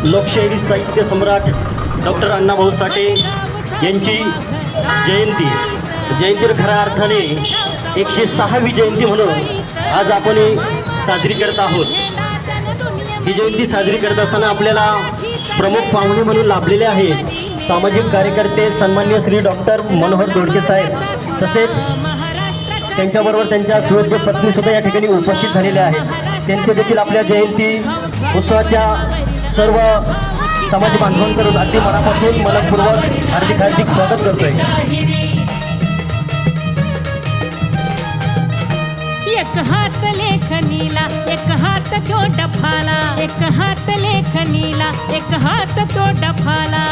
लोकशाहीर साहित्य सम्राट डॉक्टर अण्णाभाऊ साठे यांची जयंती खऱ्या अर्थाने 106वी जयंती म्हणून आज आपण साजरी करत आहोत। ही जयंती साजरी करत असताना आपल्याला प्रमुख पाहुणे म्हणून लाभलेले आहेत सामाजिक कार्यकर्ते सन्माननीय श्री डॉक्टर मनोहर दोडके साहेब, तसेच त्यांच्याबरोबर त्यांच्या सुयोग्य पत्नीसुद्धा या ठिकाणी उपस्थित झालेल्या आहेत। त्यांचे देखील आपल्या जयंती उत्सवाच्या सर्व समाज बांधवांकडून अगदी मनापासून मनपूर्वक हार्दिक स्वागत करतोय। एक हात लेखनीला एक हात तो डफाला, एक हात लेखनीला एक हात तो डफाला।